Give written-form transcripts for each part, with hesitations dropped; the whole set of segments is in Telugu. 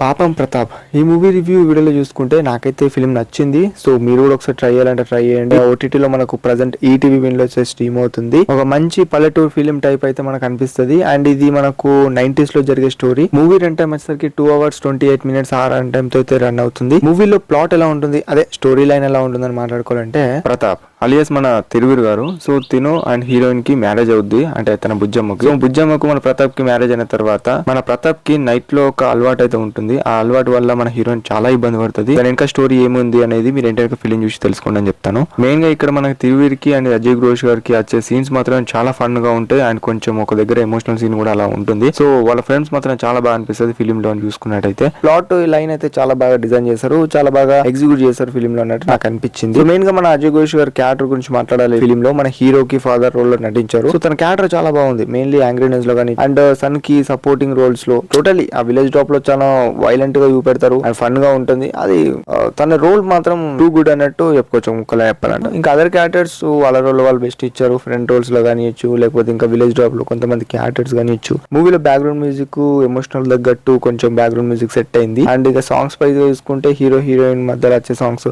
పాపం ప్రతాప్ ఈ మూవీ రివ్యూ వీడియోలో చూసుకుంటే నాకైతే ఫిల్మ్ నచ్చింది. సో మీరు కూడా ఒకసారి ట్రై చేయాలంటే ట్రై చేయండి. ఓటీటీలో మనకు ప్రజెంట్ ఈటీవీ విన్ లో స్ట్రీమ్ అవుతుంది. ఒక మంచి పల్లెటూరు ఫిల్మ్ టైప్ అయితే మనకు అనిపిస్తుంది. అండ్ ఇది మనకు 90s లో జరిగే స్టోరీ. మూవీ రన్ టైం వచ్చేసరికి 2 hours 28 minutes ఆ రన్ టైం తో అయితే రన్ అవుతుంది. మూవీలో ప్లాట్ ఎలా ఉంటుంది, అదే స్టోరీ లైన్ ఎలా ఉంటుందని మాట్లాడుకోవాలంటే, ప్రతాప్ అలియాస్ మన తిరువీరు గారు, సో తిను అండ్ హీరోయిన్ కి మ్యారేజ్ అవుద్ది, అంటే తన బుజ్జమ్మకు. బుజ్జమ్మకు మన ప్రతాప్ కి మ్యారేజ్ అయిన తర్వాత మన ప్రతాప్ కి నైట్ లో ఒక అలవాటు అయితే ఉంటుంది. ఆ అలవాటు వల్ల మన హీరోయిన్ చాలా ఇబ్బంది పడుతుంది. దాని ఇంకా స్టోరీ ఏముంది అనేది మీరు ఎంటర్ ఫిలిం చూసి తెలుసుకోండి అని చెప్తాను. మెయిన్ గా ఇక్కడ మనకి తిరువీరికి అండ్ అజయ్ ఘోష్ గారికి వచ్చే సీన్స్ మాత్రం చాలా ఫన్ గా ఉంటాయి. అండ్ కొంచెం ఒక దగ్గర ఎమోషనల్ సీన్ కూడా అలా ఉంటుంది. సో వాళ్ళ ఫ్రెండ్స్ మాత్రం చాలా బాగా అనిపిస్తుంది ఫిలిం లో చూసుకున్నట్టయితే. ప్లాట్ లైన్ అయితే చాలా బాగా డిజైన్ చేశారు, చాలా బాగా ఎగ్జిక్యూట్ చేశారు ఫిలిం లో అన్నట్టు నాకు అనిపించింది. మెయిన్ గా మన అజయ్ ఘోష్ గారి క్యారెక్టర్ గురించి మాట్లాడాలి. ఫిలిం లో మన హీరోకి ఫాదర్ రోల్ లో నటించారు. సో తన క్యారెక్టర్ చాలా బాగుంది. మెయిన్లీ యాంగ్రీనెస్ లో కానీ అండ్ సన్ కి సపోర్టింగ్ రోల్స్ లో టోటలీ ఆ విలేజ్ టాప్ లో చాలా వైలెంట్ గా చూపెడతారు అండ్ ఫన్ గా ఉంటుంది. అది తన రోల్ మాత్రం టూ గుడ్ అన్నట్టు చెప్పుకోవచ్చు ముక్కలా చెప్పాలంటే. ఇంకా అదర్ క్యారెక్టర్స్ వాళ్ళ రోల్ వాళ్ళు బెస్ట్ ఇచ్చారు. ఫ్రంట్ రోల్స్ లో కానీ ఇచ్చు, లేకపోతే ఇంకా విలేజ్ టాప్ లో కొంతమంది క్యారెక్టర్స్ కానీ ఇచ్చు. మూవీలో బ్యాక్గ్రౌండ్ మ్యూజిక్ ఎమోషనల్ తగ్గట్టు కొంచెం బ్యాక్గ్రౌండ్ మ్యూజిక్ సెట్ అయింది. అండ్ ఇక సాంగ్స్ పై చూసుకుంటే హీరో హీరోయిన్ మధ్యలో వచ్చే సాంగ్స్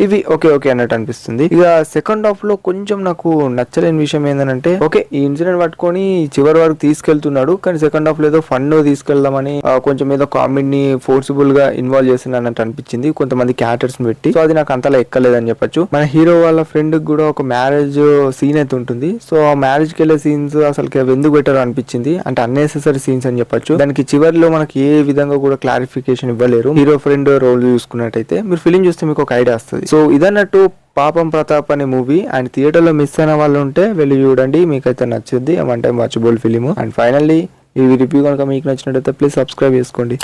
ఇవి ఓకే ఓకే అన్నట్టు అనిపిస్తుంది. ఇక సెకండ్ హాఫ్ లో కొంచెం నాకు నచ్చలేని విషయం ఏంటంటే, ఓకే ఈ ఇన్సిడెంట్ పట్టుకొని చివరి వరకు తీసుకెళ్తున్నాడు, కానీ సెకండ్ హాఫ్ లో ఏదో ఫన్ తీసుకెళ్దామని కొంచెం ఏదో కామెడీని ఫోర్సిబుల్ గా ఇన్వాల్వ్ చేసింది అన్నట్టు అనిపించింది కొంతమంది క్యారెక్టర్స్ పెట్టి. సో అది నాకు అంతలా ఎక్కలేదని చెప్పొచ్చు. మన హీరో వాళ్ళ ఫ్రెండ్ కూడా ఒక మ్యారేజ్ సీన్ అయితే ఉంటుంది. సో ఆ మ్యారేజ్ కి వెళ్ళే సీన్స్ అసలు ఎందుకు బెటర్ అనిపించింది అంటే అన్నెసెసరీ సీన్స్ అని చెప్పొచ్చు. దానికి చివరిలో మనకి ఏ విధంగా కూడా క్లారిఫికేషన్ ఇవ్వలేరు. హీరో ఫ్రెండ్ రోల్ చూసుకున్నట్టయితే మీరు ఫిలిం చూస్తే మీకు ఒక ఐడియా వస్తుంది. సో ఇదన్నట్టు పాపం ప్రతాప్ అనే మూవీ. అండ్ థియేటర్ లో మిస్ అయిన వాళ్ళు ఉంటే వెళ్ళి చూడండి, మీకైతే నచ్చుద్ది. One time watchable film. And finally ఈ రివ్యూ కనుక మీకు నచ్చినట్టయితే ప్లీజ్ సబ్స్క్రైబ్ చేసుకోండి.